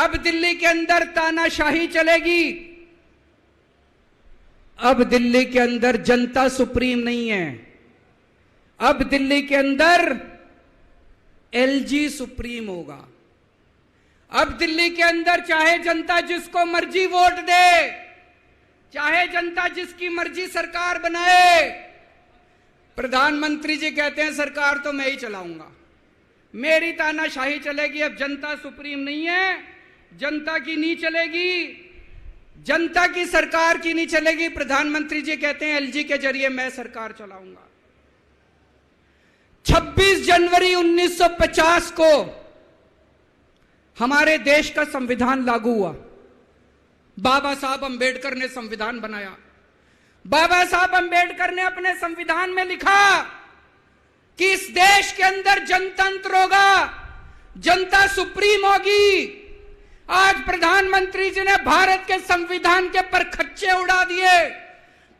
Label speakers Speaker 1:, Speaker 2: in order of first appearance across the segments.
Speaker 1: अब दिल्ली के अंदर तानाशाही चलेगी। अब दिल्ली के अंदर जनता सुप्रीम नहीं है, अब दिल्ली के अंदर एलजी सुप्रीम होगा। अब दिल्ली के अंदर चाहे जनता जिसको मर्जी वोट दे, चाहे जनता जिसकी मर्जी सरकार बनाए, प्रधानमंत्री जी कहते हैं सरकार तो मैं ही चलाऊंगा, मेरी तानाशाही चलेगी। अब जनता सुप्रीम नहीं है, जनता की नहीं चलेगी, जनता की सरकार की नहीं चलेगी। प्रधानमंत्री जी कहते हैं एलजी के जरिए मैं सरकार चलाऊंगा। 26 जनवरी 1950 को हमारे देश का संविधान लागू हुआ। बाबा साहब अंबेडकर ने संविधान बनाया। बाबा साहब अंबेडकर ने अपने संविधान में लिखा कि इस देश के अंदर जनतंत्र होगा, जनता सुप्रीम होगी। आज प्रधानमंत्री जी ने भारत के संविधान के परखच्चे उड़ा दिए।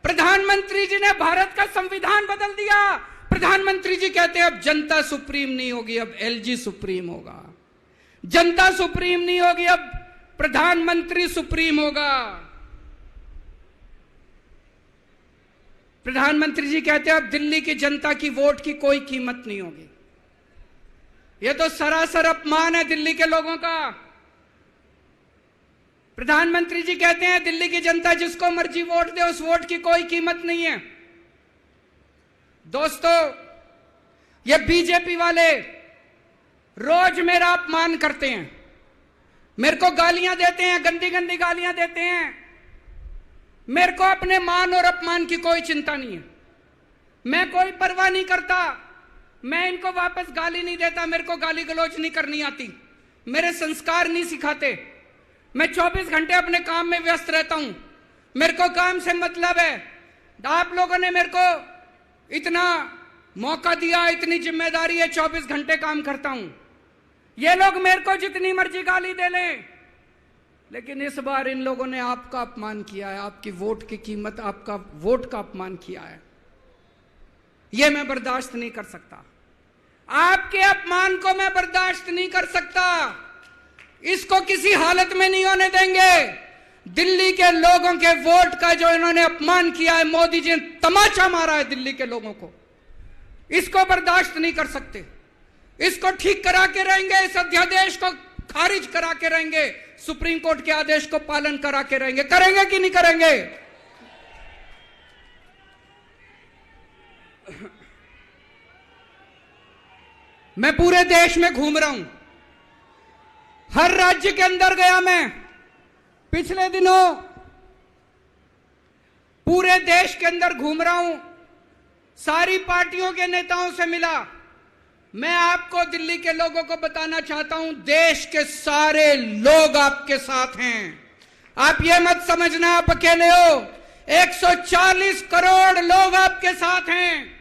Speaker 1: प्रधानमंत्री जी ने भारत का संविधान बदल दिया। प्रधानमंत्री जी कहते हैं अब जनता सुप्रीम नहीं होगी, अब एलजी सुप्रीम होगा। जनता सुप्रीम नहीं होगी, अब प्रधानमंत्री सुप्रीम होगा। प्रधानमंत्री जी कहते हैं अब दिल्ली की जनता की वोट की कोई कीमत नहीं होगी। यह तो सरासर अपमान है दिल्ली के लोगों का। प्रधानमंत्री जी कहते हैं दिल्ली की जनता जिसको मर्जी वोट दे, उस वोट की कोई कीमत नहीं है। दोस्तों, ये बीजेपी वाले रोज मेरा अपमान करते हैं, मेरे को गालियां देते हैं, गंदी गंदी गालियां देते हैं। मेरे को अपने मान और अपमान की कोई चिंता नहीं है, मैं कोई परवाह नहीं करता। मैं इनको वापस गाली नहीं देता, मेरे को गाली गलौज नहीं करनी आती, मेरे संस्कार नहीं सिखाते। मैं 24 घंटे अपने काम में व्यस्त रहता हूं, मेरे को काम से मतलब है। आप लोगों ने मेरे को इतना मौका दिया, इतनी जिम्मेदारी है, 24 घंटे काम करता हूं। ये लोग मेरे को जितनी मर्जी गाली दे लें, लेकिन इस बार इन लोगों ने आपका अपमान किया है, आपकी वोट की कीमत, आपका वोट का अपमान किया है। यह मैं बर्दाश्त नहीं कर सकता, आपके अपमान को मैं बर्दाश्त नहीं कर सकता। इसको किसी हालत में नहीं होने देंगे। दिल्ली के लोगों के वोट का जो इन्होंने अपमान किया है, मोदी जी ने तमाचा मारा है दिल्ली के लोगों को, इसको बर्दाश्त नहीं कर सकते। इसको ठीक करा के रहेंगे, इस अध्यादेश को खारिज करा के रहेंगे, सुप्रीम कोर्ट के आदेश को पालन करा के रहेंगे। करेंगे कि नहीं करेंगे? मैं पूरे देश में घूम रहा हूं, हर राज्य के अंदर गया। मैं पिछले दिनों पूरे देश के अंदर घूम रहा हूं, सारी पार्टियों के नेताओं से मिला। मैं आपको दिल्ली के लोगों को बताना चाहता हूं, देश के सारे लोग आपके साथ हैं। आप ये मत समझना आप अकेले हो, 140 करोड़ लोग आपके साथ हैं।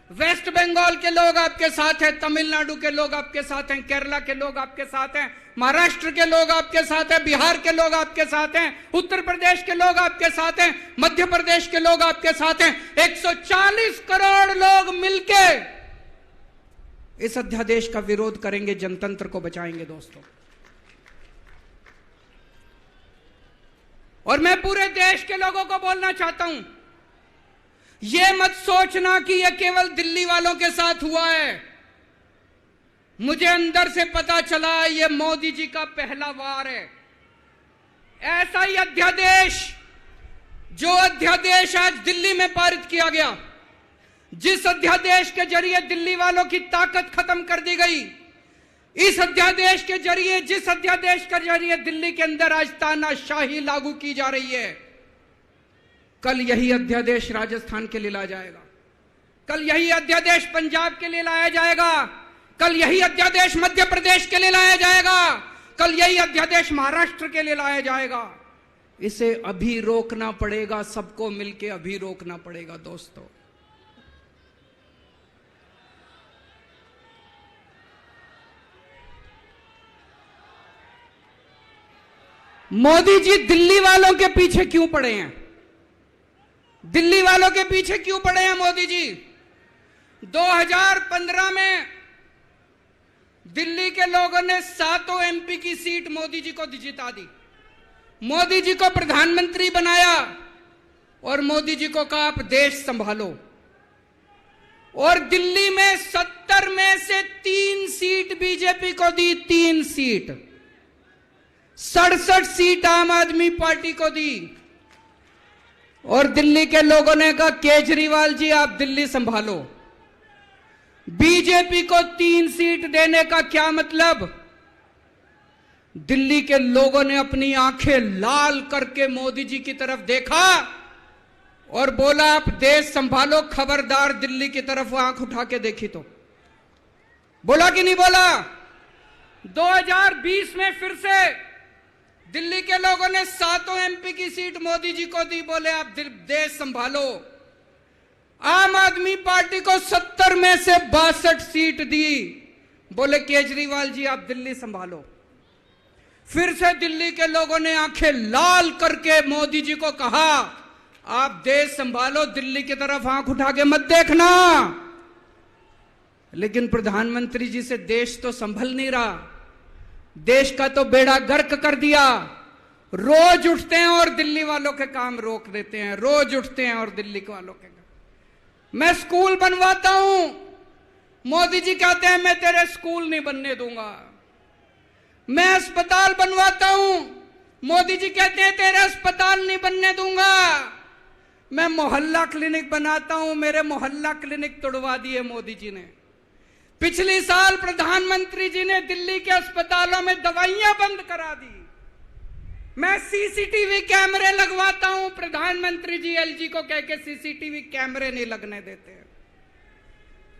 Speaker 1: वेस्ट बंगाल के लोग आपके साथ हैं, तमिलनाडु के लोग आपके साथ हैं, केरला के लोग आपके साथ हैं, महाराष्ट्र के लोग आपके साथ हैं, बिहार के लोग आपके साथ हैं, उत्तर प्रदेश के लोग आपके साथ हैं, मध्य प्रदेश के लोग आपके साथ हैं। 140 करोड़ लोग मिलके इस अध्यादेश का विरोध करेंगे, जनतंत्र को बचाएंगे दोस्तों। और मैं पूरे देश के लोगों को बोलना चाहता हूं, यह मत सोचना कि यह केवल दिल्ली वालों के साथ हुआ है। मुझे अंदर से पता चला यह मोदी जी का पहला वार है। ऐसा ही अध्यादेश, जो अध्यादेश आज दिल्ली में पारित किया गया, जिस अध्यादेश के जरिए दिल्ली वालों की ताकत खत्म कर दी गई, इस अध्यादेश के जरिए, जिस अध्यादेश के जरिए दिल्ली के अंदर आज तानाशाही लागू की जा रही है, कल यही अध्यादेश राजस्थान के लिए लाया जाएगा, कल यही अध्यादेश पंजाब के लिए लाया जाएगा, कल यही अध्यादेश मध्य प्रदेश के लिए लाया जाएगा, कल यही अध्यादेश महाराष्ट्र के लिए लाया जाएगा। इसे अभी रोकना पड़ेगा, सबको मिलकर अभी रोकना पड़ेगा दोस्तों। मोदी जी दिल्ली वालों के पीछे क्यों पड़े हैं? दिल्ली वालों के पीछे क्यों पड़े हैं मोदी जी? 2015 में दिल्ली के लोगों ने 7 एमपी की सीट मोदी जी को जिता दी, मोदी जी को प्रधानमंत्री बनाया और मोदी जी को कहा आप देश संभालो। और दिल्ली में 70 में से 3 सीट बीजेपी को दी, 3 सीट, 67 सीट आम आदमी पार्टी को दी। और दिल्ली के लोगों ने कहा केजरीवाल जी आप दिल्ली संभालो। बीजेपी को 3 सीट देने का क्या मतलब? दिल्ली के लोगों ने अपनी आंखें लाल करके मोदी जी की तरफ देखा और बोला आप देश संभालो, खबरदार दिल्ली की तरफ आंख उठा के देखी तो। बोला कि नहीं बोला? 2020 में फिर से दिल्ली के लोगों ने 7 एमपी की सीट मोदी जी को दी, बोले आप देश संभालो। आम आदमी पार्टी को 70 में से 62 सीट दी, बोले केजरीवाल जी आप दिल्ली संभालो। फिर से दिल्ली के लोगों ने आंखें लाल करके मोदी जी को कहा आप देश संभालो, दिल्ली की तरफ आंख उठा के मत देखना। लेकिन प्रधानमंत्री जी से देश तो संभल नहीं रहा, देश का तो बेड़ा गर्क कर दिया। रोज उठते हैं और दिल्ली वालों के काम रोक देते हैं, रोज उठते हैं और दिल्ली वालों के काम। मैं स्कूल बनवाता हूं, मोदी जी कहते हैं मैं तेरे स्कूल नहीं बनने दूंगा। मैं अस्पताल बनवाता हूं, मोदी जी कहते हैं तेरे अस्पताल नहीं बनने दूंगा। मैं मोहल्ला क्लिनिक बनाता हूं, मेरे मोहल्ला क्लिनिक तोड़वा दिए मोदी जी ने। पिछले साल प्रधानमंत्री जी ने दिल्ली के अस्पतालों में दवाइयां बंद करा दी। मैं सीसीटीवी कैमरे लगवाता हूं, प्रधानमंत्री जी एलजी को कह के सीसीटीवी कैमरे नहीं लगने देते।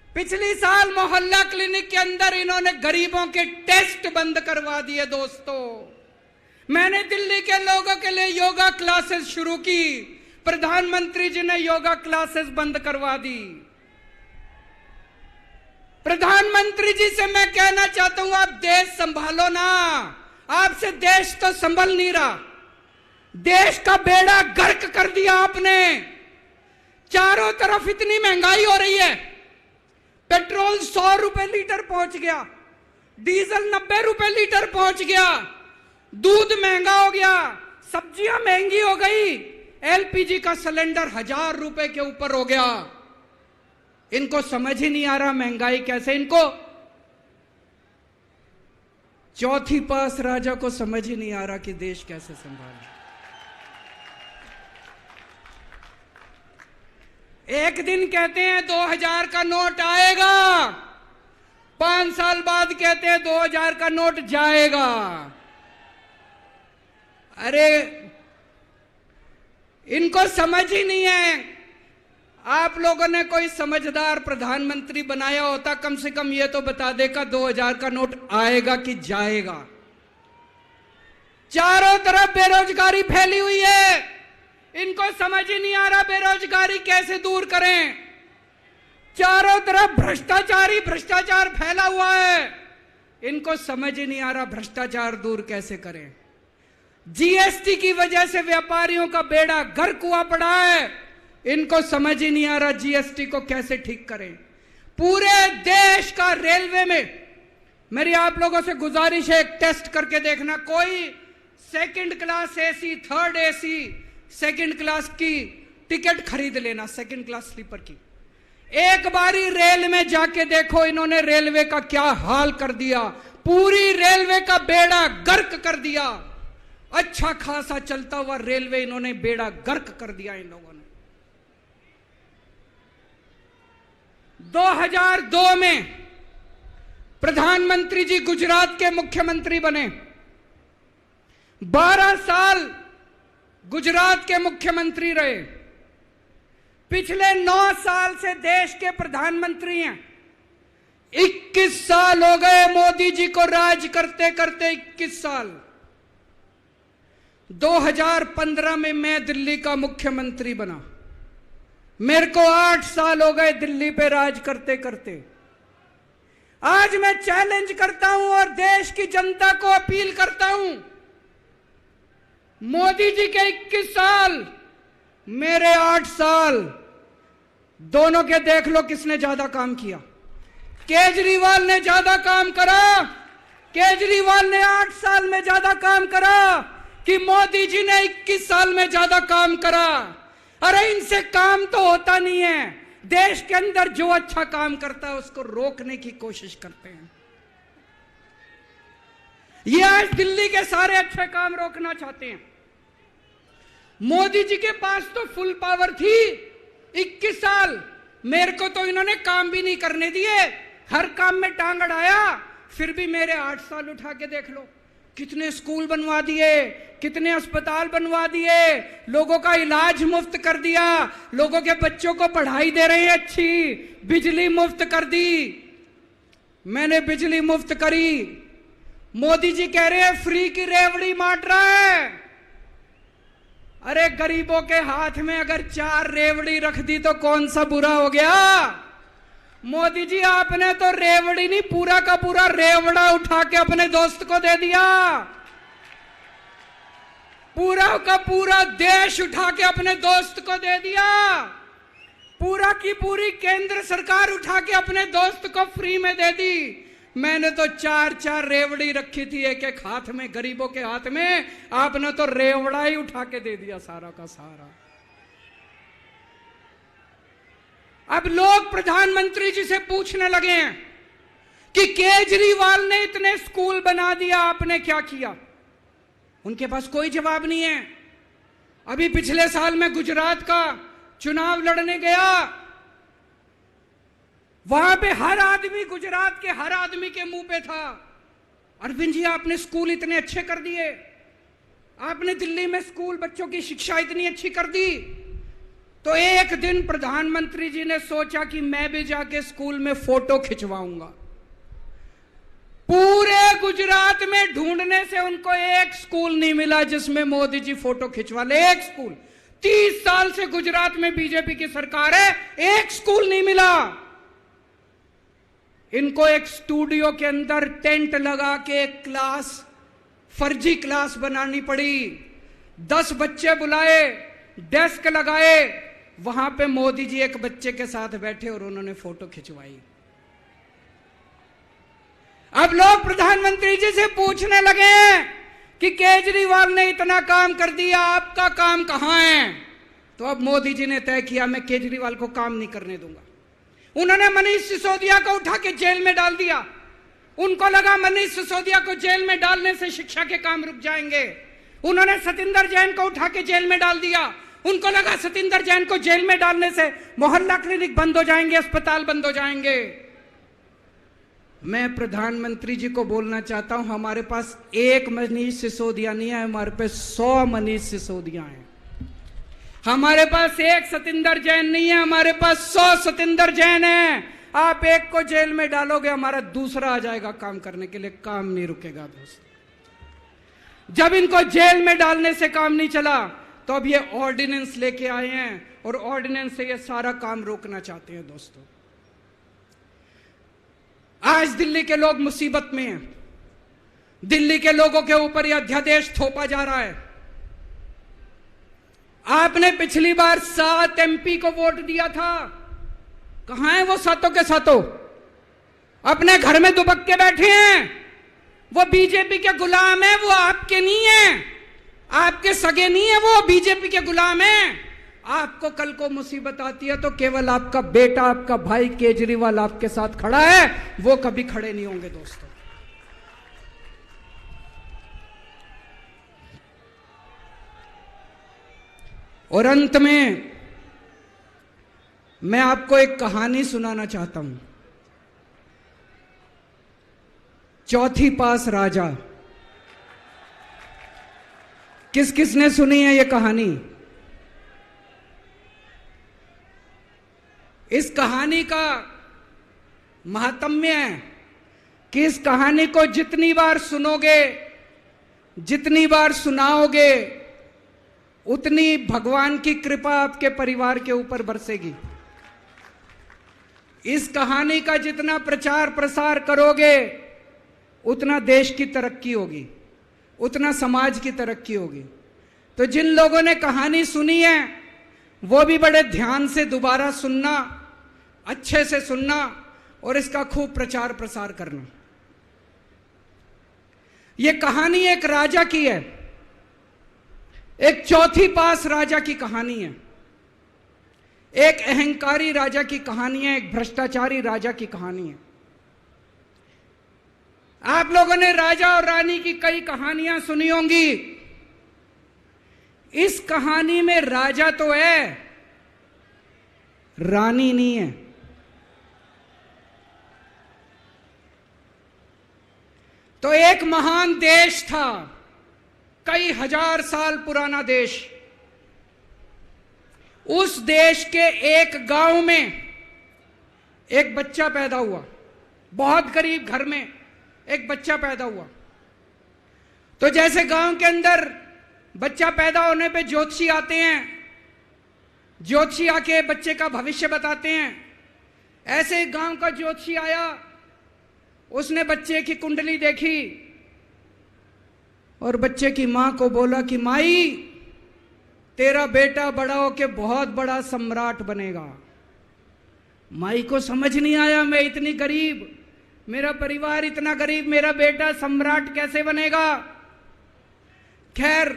Speaker 1: पिछली साल मोहल्ला क्लिनिक के अंदर इन्होंने गरीबों के टेस्ट बंद करवा दिए। दोस्तों, मैंने दिल्ली के लोगों के लिए योगा क्लासेस शुरू की, प्रधानमंत्री जी ने योगा क्लासेस बंद करवा दी। प्रधानमंत्री जी से मैं कहना चाहता हूं आप देश संभालो ना, आपसे देश तो संभल नहीं रहा। देश का बेड़ा गर्क कर दिया आपने। चारों तरफ इतनी महंगाई हो रही है, पेट्रोल 100 रुपए लीटर पहुंच गया, डीजल 90 रुपए लीटर पहुंच गया, दूध महंगा हो गया, सब्जियां महंगी हो गई, एलपीजी का सिलेंडर 1000 रुपए के ऊपर हो गया। इनको समझ ही नहीं आ रहा महंगाई कैसे, इनको चौथी पास राजा को समझ ही नहीं आ रहा कि देश कैसे संभाले। एक दिन कहते हैं 2000 का नोट आएगा, 5 साल बाद कहते हैं 2000 का नोट जाएगा। अरे इनको समझ ही नहीं है। आप लोगों ने कोई समझदार प्रधानमंत्री बनाया होता, कम से कम ये तो बता देगा 2000 का नोट आएगा कि जाएगा। चारों तरफ बेरोजगारी फैली हुई है, इनको समझ ही नहीं आ रहा बेरोजगारी कैसे दूर करें। चारों तरफ भ्रष्टाचार फैला हुआ है, इनको समझ ही नहीं आ रहा भ्रष्टाचार दूर कैसे करें। जीएसटी की वजह से व्यापारियों का बेड़ा गर्क हुआ पड़ा है, इनको समझ ही नहीं आ रहा जीएसटी को कैसे ठीक करें। पूरे देश का रेलवे में मेरी आप लोगों से गुजारिश है, एक टेस्ट करके देखना। कोई 2nd class AC, 3rd AC, 2nd class की टिकट खरीद लेना, 2nd क्लास स्लीपर की। एक बारी रेल में जाके देखो इन्होंने रेलवे का क्या हाल कर दिया। पूरी रेलवे का बेड़ा गर्क कर दिया। अच्छा खासा चलता हुआ रेलवे इन्होंने बेड़ा गर्क कर दिया इन लोगों ने। 2002 में प्रधानमंत्री जी गुजरात के मुख्यमंत्री बने, 12 साल गुजरात के मुख्यमंत्री रहे। पिछले 9 साल से देश के प्रधानमंत्री हैं। 21 साल हो गए मोदी जी को राज करते करते, 21 साल। 2015 में मैं दिल्ली का मुख्यमंत्री बना, मेरे को 8 साल हो गए दिल्ली पे राज करते करते। आज मैं चैलेंज करता हूं और देश की जनता को अपील करता हूं, मोदी जी के 21 साल, मेरे 8 साल, दोनों के देख लो किसने ज्यादा काम किया। केजरीवाल ने ज्यादा काम करा, केजरीवाल ने 8 साल में ज्यादा काम करा कि मोदी जी ने 21 साल में ज्यादा काम करा। अरे इनसे काम तो होता नहीं है। देश के अंदर जो अच्छा काम करता है उसको रोकने की कोशिश करते हैं। ये आज दिल्ली के सारे अच्छे काम रोकना चाहते हैं। मोदी जी के पास तो फुल पावर थी 21 साल, मेरे को तो इन्होंने काम भी नहीं करने दिए, हर काम में टांग अड़ाया। फिर भी मेरे 8 साल उठा के देख लो, कितने स्कूल बनवा दिए, कितने अस्पताल बनवा दिए, लोगों का इलाज मुफ्त कर दिया, लोगों के बच्चों को पढ़ाई दे रहे हैं अच्छी, बिजली मुफ्त कर दी। मैंने बिजली मुफ्त करी। मोदी जी कह रहे हैं फ्री की रेवड़ी बांट रहा है। अरे गरीबों के हाथ में अगर 4 रेवड़ी रख दी तो कौन सा बुरा हो गया। मोदी जी आपने तो रेवड़ी नहीं, पूरा का पूरा रेवड़ा उठा के अपने दोस्त को दे दिया। पूरा का पूरा देश उठा के अपने दोस्त को दे दिया। पूरा की पूरी केंद्र सरकार उठा के अपने दोस्त को फ्री में दे दी। मैंने तो 4 रेवड़ी रखी थी एक एक हाथ में, गरीबों के हाथ में, आपने तो रेवड़ा ही उठा के दे दिया सारा का सारा। अब लोग प्रधानमंत्री जी से पूछने लगे हैं कि केजरीवाल ने इतने स्कूल बना दिया, आपने क्या किया। उनके पास कोई जवाब नहीं है। अभी पिछले साल मैं गुजरात का चुनाव लड़ने गया, वहां पे हर आदमी, गुजरात के हर आदमी के मुंह पे था, अरविंद जी आपने स्कूल इतने अच्छे कर दिए, आपने दिल्ली में स्कूल बच्चों की शिक्षा इतनी अच्छी कर दी। तो एक दिन प्रधानमंत्री जी ने सोचा कि मैं भी जाके स्कूल में फोटो खिंचवाऊंगा। पूरे गुजरात में ढूंढने से उनको एक स्कूल नहीं मिला जिसमें मोदी जी फोटो खिंचवा ले। एक स्कूल, 30 साल से गुजरात में बीजेपी की सरकार है, एक स्कूल नहीं मिला। इनको एक स्टूडियो के अंदर टेंट लगा के एक क्लास, फर्जी क्लास बनानी पड़ी। 10 बच्चे बुलाए, डेस्क लगाए, वहां पे मोदी जी एक बच्चे के साथ बैठे और उन्होंने फोटो खिंचवाई। अब लोग प्रधानमंत्री जी से पूछने लगे हैं कि केजरीवाल ने इतना काम कर दिया, आपका काम कहां है। तो अब मोदी जी ने तय किया मैं केजरीवाल को काम नहीं करने दूंगा। उन्होंने मनीष सिसोदिया को उठा के जेल में डाल दिया। उनको लगा मनीष सिसोदिया को जेल में डालने से शिक्षा के काम रुक जाएंगे। उन्होंने सतिंदर जैन को उठा के जेल में डाल दिया। उनको लगा सतिंदर जैन को जेल में डालने से मोहल्ला क्लिनिक बंद हो जाएंगे, अस्पताल बंद हो जाएंगे। मैं प्रधानमंत्री जी को बोलना चाहता हूं, हमारे पास एक मनीष सिसोदिया नहीं है, हमारे पास 100 मनीष सिसोदिया हैं। हमारे पास एक सतिंदर जैन नहीं है, हमारे पास 100 सतिंदर जैन है। आप एक को जेल में डालोगे, हमारा दूसरा आ जाएगा काम करने के लिए, काम नहीं रुकेगा दोस्त। जब इनको जेल में डालने से काम नहीं चला तो अब ये ऑर्डिनेंस लेके आए हैं और ऑर्डिनेंस से ये सारा काम रोकना चाहते हैं। दोस्तों आज दिल्ली के लोग मुसीबत में हैं। दिल्ली के लोगों के ऊपर यह अध्यादेश थोपा जा रहा है। आपने पिछली बार 7 MP को वोट दिया था, कहां है वो सातों के सातों? अपने घर में दुबक के बैठे हैं। वो बीजेपी के गुलाम है, वो आपके नहीं है, आपके सगे नहीं है, वो बीजेपी के गुलाम है। आपको कल को मुसीबत आती है तो केवल आपका बेटा, आपका भाई केजरीवाल आपके साथ खड़ा है, वो कभी खड़े नहीं होंगे। दोस्तों और अंत में मैं आपको एक कहानी सुनाना चाहता हूं। चौथी पास राजा, किस किस ने सुनी है ये कहानी? इस कहानी का महात्म्य है कि इस कहानी को जितनी बार सुनोगे, जितनी बार सुनाओगे, उतनी भगवान की कृपा आपके परिवार के ऊपर बरसेगी। इस कहानी का जितना प्रचार प्रसार करोगे उतना देश की तरक्की होगी, उतना समाज की तरक्की होगी। तो जिन लोगों ने कहानी सुनी है वो भी बड़े ध्यान से दोबारा सुनना, अच्छे से सुनना, और इसका खूब प्रचार प्रसार करना। यह कहानी एक राजा की है, एक चौथी पास राजा की कहानी है, एक अहंकारी राजा की कहानी है, एक भ्रष्टाचारी राजा की कहानी है। आप लोगों ने राजा और रानी की कई कहानियां सुनी होंगी। इस कहानी में राजा तो है, रानी नहीं है। तो एक महान देश था, कई हजार साल पुराना देश। उस देश के एक गांव में एक बच्चा पैदा हुआ, बहुत गरीब घर में एक बच्चा पैदा हुआ। तो जैसे गांव के अंदर बच्चा पैदा होने पे ज्योतिषी आते हैं, ज्योतिषी आके बच्चे का भविष्य बताते हैं, ऐसे गांव का ज्योतिषी आया। उसने बच्चे की कुंडली देखी और बच्चे की मां को बोला कि माई, तेरा बेटा बड़ा होके बहुत बड़ा सम्राट बनेगा। माई को समझ नहीं आया, मैं इतनी गरीब, मेरा परिवार इतना गरीब, मेरा बेटा सम्राट कैसे बनेगा। खैर,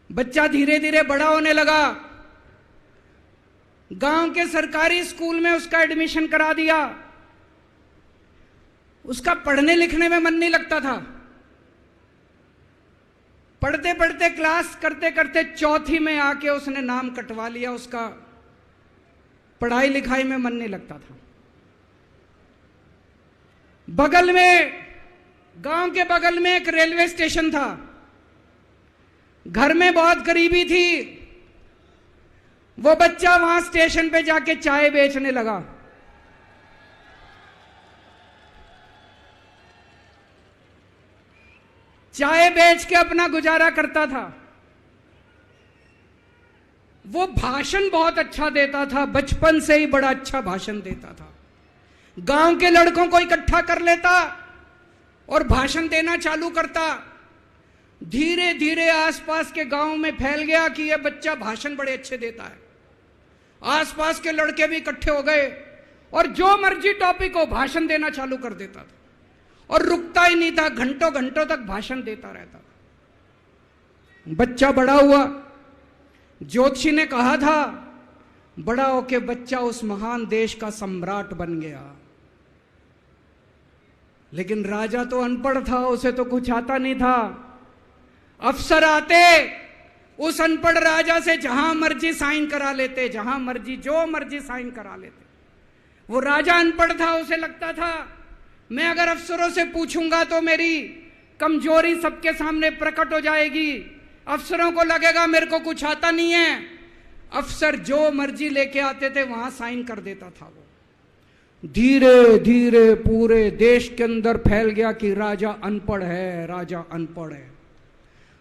Speaker 1: बच्चा धीरे धीरे बड़ा होने लगा। गांव के सरकारी स्कूल में उसका एडमिशन करा दिया। उसका पढ़ने लिखने में मन नहीं लगता था। पढ़ते पढ़ते, क्लास करते करते चौथी में आके उसने नाम कटवा लिया। उसका पढ़ाई लिखाई में मन नहीं लगता था। बगल में, गांव के बगल में एक रेलवे स्टेशन था। घर में बहुत गरीबी थी। वो बच्चा वहां स्टेशन पे जाके चाय बेचने लगा। चाय बेच के अपना गुजारा करता था। वो भाषण बहुत अच्छा देता था, बचपन से ही बड़ा अच्छा भाषण देता था। गांव के लड़कों को इकट्ठा कर लेता और भाषण देना चालू करता। धीरे धीरे आसपास के गांव में फैल गया कि यह बच्चा भाषण बड़े अच्छे देता है। आसपास के लड़के भी इकट्ठे हो गए और जो मर्जी टॉपिक हो भाषण देना चालू कर देता था और रुकता ही नहीं था, घंटों घंटों तक भाषण देता रहता था। बच्चा बड़ा हुआ। ज्योतिषी ने कहा था, बड़ा होके बच्चा उस महान देश का सम्राट बन गया। लेकिन राजा तो अनपढ़ था, उसे तो कुछ आता नहीं था। अफसर आते, उस अनपढ़ राजा से जहां मर्जी साइन करा लेते, जहां मर्जी जो मर्जी साइन करा लेते। वो राजा अनपढ़ था, उसे लगता था मैं अगर अफसरों से पूछूंगा तो मेरी कमजोरी सबके सामने प्रकट हो जाएगी। अफसरों को लगेगा मेरे को कुछ आता नहीं है। अफसर जो मर्जी लेके आते थे वहां साइन कर देता था। वो धीरे धीरे पूरे देश के अंदर फैल गया कि राजा अनपढ़ है, राजा अनपढ़ है।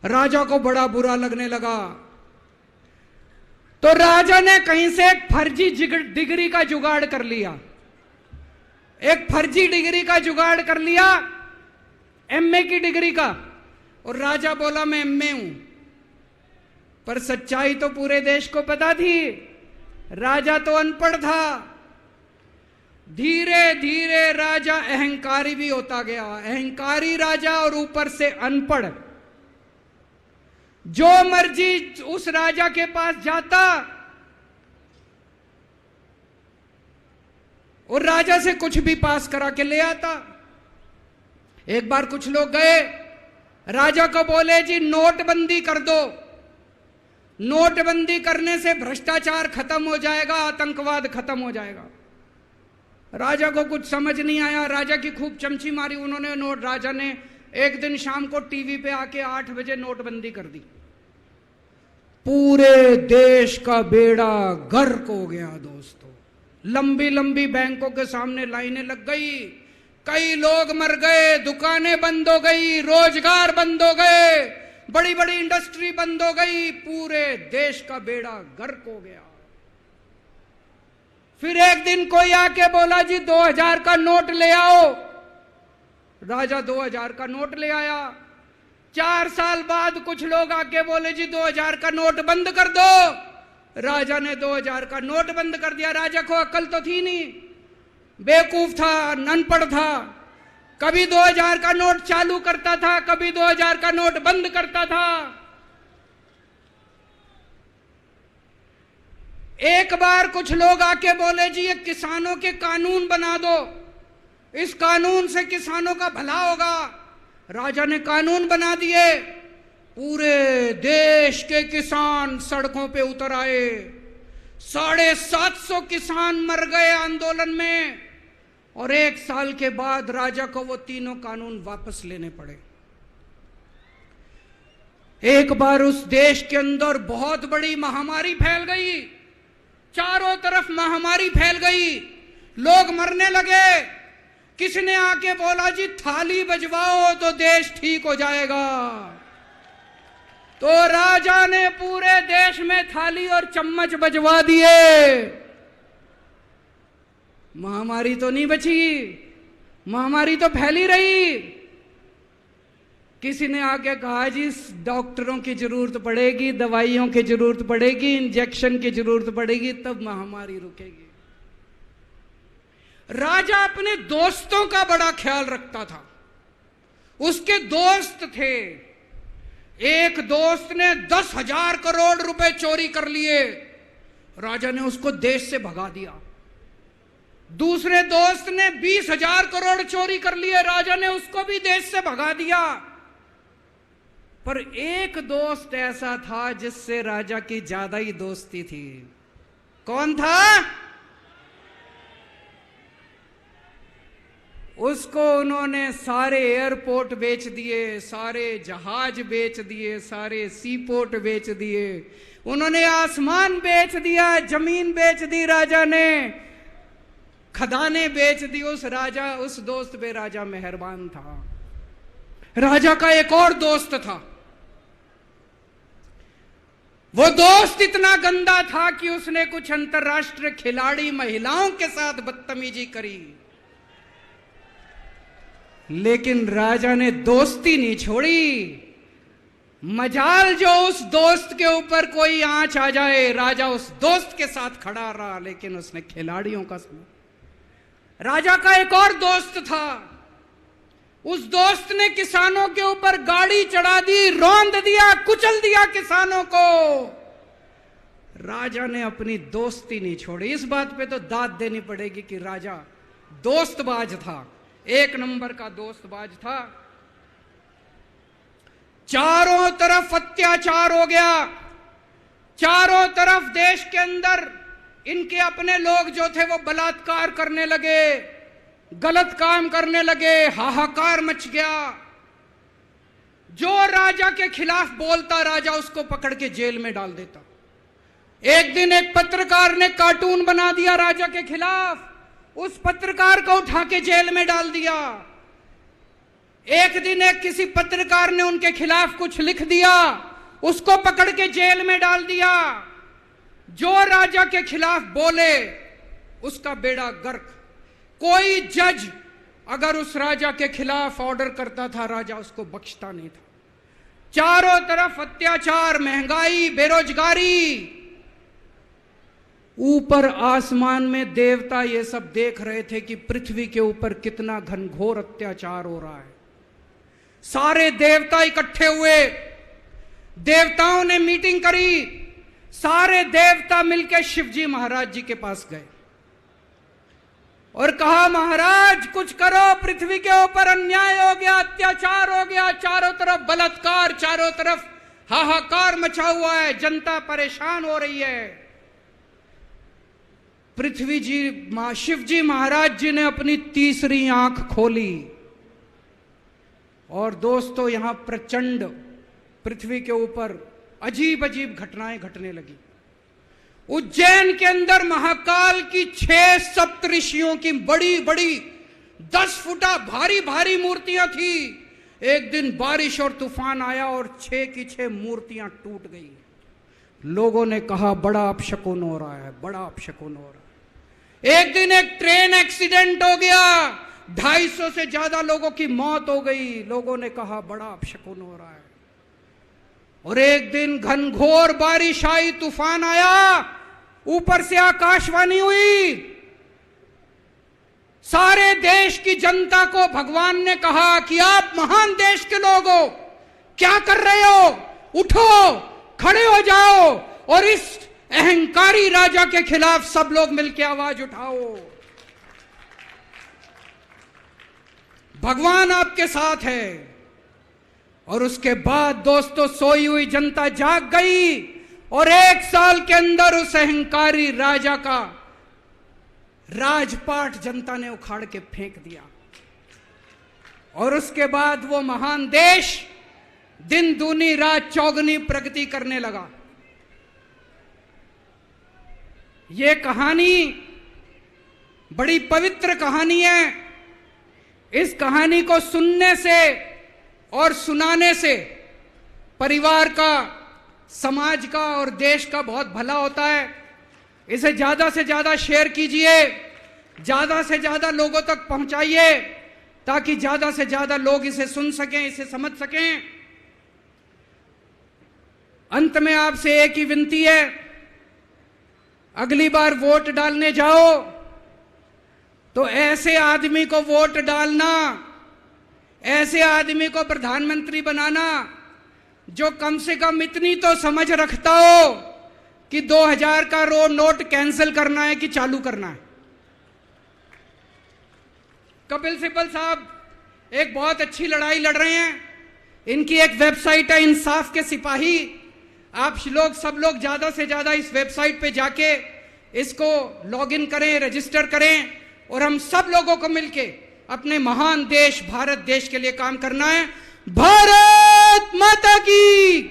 Speaker 1: राजा को बड़ा बुरा लगने लगा। तो राजा ने कहीं से एक फर्जी डिग्री का जुगाड़ कर लिया। एक फर्जी डिग्री का जुगाड़ कर लिया, एमए की डिग्री का। और राजा बोला मैं एमए हूं। पर सच्चाई तो पूरे देश को पता थी, राजा तो अनपढ़ था। धीरे धीरे राजा अहंकारी भी होता गया। अहंकारी राजा और ऊपर से अनपढ़। जो मर्जी उस राजा के पास जाता और राजा से कुछ भी पास करा के ले आता। एक बार कुछ लोग गए, राजा को बोले जी नोटबंदी कर दो। नोटबंदी करने से भ्रष्टाचार खत्म हो जाएगा, आतंकवाद खत्म हो जाएगा। राजा को कुछ समझ नहीं आया। राजा की खूब चमची मारी उन्होंने। राजा ने एक दिन शाम को टीवी पे आके 8 बजे नोटबंदी कर दी। पूरे देश का बेड़ा गर्क हो गया दोस्तों। लंबी लंबी बैंकों के सामने लाइनें लग गई। कई लोग मर गए, दुकानें बंद हो गई, रोजगार बंद हो गए, बड़ी बड़ी इंडस्ट्री बंद हो गई। पूरे देश का बेड़ा गर्क हो गया। फिर एक दिन कोई आके बोला जी 2000 का नोट ले आओ। राजा 2000 का नोट ले आया। 4 साल बाद कुछ लोग आके बोले जी 2000 का नोट बंद कर दो। राजा ने 2000 का नोट बंद कर दिया। राजा को अकल तो थी नहीं। बेवकूफ था, अनपढ़ था। कभी 2000 का नोट चालू करता था, कभी 2000 का नोट बंद करता था। एक बार कुछ लोग आके बोले जी ये किसानों के कानून बना दो, इस कानून से किसानों का भला होगा। राजा ने कानून बना दिए, पूरे देश के किसान सड़कों पे उतर आए। 750 किसान मर गए आंदोलन में, और 1 साल के बाद राजा को वो तीनों कानून वापस लेने पड़े। एक बार उस देश के अंदर बहुत बड़ी महामारी फैल गई, चारों तरफ महामारी फैल गई, लोग मरने लगे। किसी ने आके बोला जी थाली बजवाओ तो देश ठीक हो जाएगा। तो राजा ने पूरे देश में थाली और चम्मच बजवा दिए। महामारी तो नहीं बची, महामारी तो फैली रही। किसी ने आके कहा जी डॉक्टरों की जरूरत पड़ेगी, दवाइयों की जरूरत पड़ेगी, इंजेक्शन की जरूरत पड़ेगी, तब महामारी रुकेगी। राजा अपने दोस्तों का बड़ा ख्याल रखता था। उसके दोस्त थे। एक दोस्त ने 10,000 करोड़ रुपए चोरी कर लिए, राजा ने उसको देश से भगा दिया। दूसरे दोस्त ने 20,000 करोड़ चोरी कर लिए, राजा ने उसको भी देश से भगा दिया। पर एक दोस्त ऐसा था जिससे राजा की ज्यादा ही दोस्ती थी। कौन था? उसको उन्होंने सारे एयरपोर्ट बेच दिए, सारे जहाज बेच दिए, सारे सी पोर्ट बेच दिए, उन्होंने आसमान बेच दिया, जमीन बेच दी राजा ने, खदानें बेच दी। उस दोस्त पे राजा मेहरबान था। राजा का एक और दोस्त था। वो दोस्त इतना गंदा था कि उसने कुछ अंतर्राष्ट्रीय खिलाड़ी महिलाओं के साथ बदतमीजी करी, लेकिन राजा ने दोस्ती नहीं छोड़ी। मजाल जो उस दोस्त के ऊपर कोई आंच आ जाए, राजा उस दोस्त के साथ खड़ा रहा, लेकिन उसने खिलाड़ियों का सुना। राजा का एक और दोस्त था। उस दोस्त ने किसानों के ऊपर गाड़ी चढ़ा दी, रौंद दिया, कुचल दिया किसानों को। राजा ने अपनी दोस्ती नहीं छोड़ी। इस बात पे तो दाद देनी पड़ेगी कि राजा दोस्तबाज था, 1 नंबर का दोस्तबाज था। चारों तरफ अत्याचार हो गया, चारों तरफ देश के अंदर इनके अपने लोग जो थे वो बलात्कार करने लगे, गलत काम करने लगे, हाहाकार मच गया। जो राजा के खिलाफ बोलता, राजा उसको पकड़ के जेल में डाल देता। एक दिन एक पत्रकार ने कार्टून बना दिया राजा के खिलाफ, उस पत्रकार को उठा के जेल में डाल दिया। एक दिन एक किसी पत्रकार ने उनके खिलाफ कुछ लिख दिया, उसको पकड़ के जेल में डाल दिया। जो राजा के खिलाफ बोले उसका बेड़ा गर्क। कोई जज अगर उस राजा के खिलाफ ऑर्डर करता था, राजा उसको बख्शता नहीं था। चारों तरफ अत्याचार, महंगाई, बेरोजगारी। ऊपर आसमान में देवता ये सब देख रहे थे कि पृथ्वी के ऊपर कितना घनघोर अत्याचार हो रहा है। सारे देवता इकट्ठे हुए, देवताओं ने मीटिंग करी। सारे देवता मिलकर शिवजी महाराज जी के पास गए और कहा, महाराज कुछ करो, पृथ्वी के ऊपर अन्याय हो गया, अत्याचार हो गया, चारों तरफ बलात्कार, चारों तरफ हाहाकार मचा हुआ है, जनता परेशान हो रही है। पृथ्वी जी, शिवजी महाराज जी ने अपनी तीसरी आंख खोली और दोस्तों यहां प्रचंड पृथ्वी के ऊपर अजीब अजीब घटनाएं घटने लगी। उज्जैन के अंदर महाकाल की 6 सप्तऋषियों की बड़ी बड़ी 10 फुटा भारी भारी मूर्तियां थी। एक दिन बारिश और तूफान आया और 6 की 6 मूर्तियां टूट गई। लोगों ने कहा बड़ा अपशकुन हो रहा है, बड़ा अपशकुन हो रहा है। एक दिन एक ट्रेन एक्सीडेंट हो गया, 250 से ज्यादा लोगों की मौत हो गई। लोगों ने कहा बड़ा अपशकुन हो रहा है। और एक दिन घनघोर बारिश आई, तूफान आया, ऊपर से आकाशवाणी हुई, सारे देश की जनता को भगवान ने कहा कि आप महान देश के लोग हो, क्या कर रहे हो, उठो, खड़े हो जाओ और इस अहंकारी राजा के खिलाफ सब लोग मिलकर आवाज उठाओ। भगवान आपके साथ है। और उसके बाद दोस्तों, सोई हुई जनता जाग गई और 1 साल के अंदर उस अहंकारी राजा का राजपाट जनता ने उखाड़ के फेंक दिया। और उसके बाद वो महान देश दिन दूनी रात चौगुनी प्रगति करने लगा। ये कहानी बड़ी पवित्र कहानी है। इस कहानी को सुनने से और सुनाने से परिवार का, समाज का और देश का बहुत भला होता है। इसे ज्यादा से ज्यादा शेयर कीजिए, ज्यादा से ज्यादा लोगों तक पहुंचाइए, ताकि ज्यादा से ज्यादा लोग इसे सुन सकें, इसे समझ सकें। अंत में आपसे एक ही विनती है, अगली बार वोट डालने जाओ तो ऐसे आदमी को वोट डालना, ऐसे आदमी को प्रधानमंत्री बनाना जो कम से कम इतनी तो समझ रखता हो कि 2000 का नोट कैंसिल करना है कि चालू करना है। कपिल सिब्बल साहब एक बहुत अच्छी लड़ाई लड़ रहे हैं। इनकी एक वेबसाइट है, इंसाफ के सिपाही। आप लोग, सब लोग ज्यादा से ज्यादा इस वेबसाइट पे जाके इसको लॉगिन करें, रजिस्टर करें और हम सब लोगों को मिलके अपने महान देश भारत देश के लिए काम करना है। भारत माता की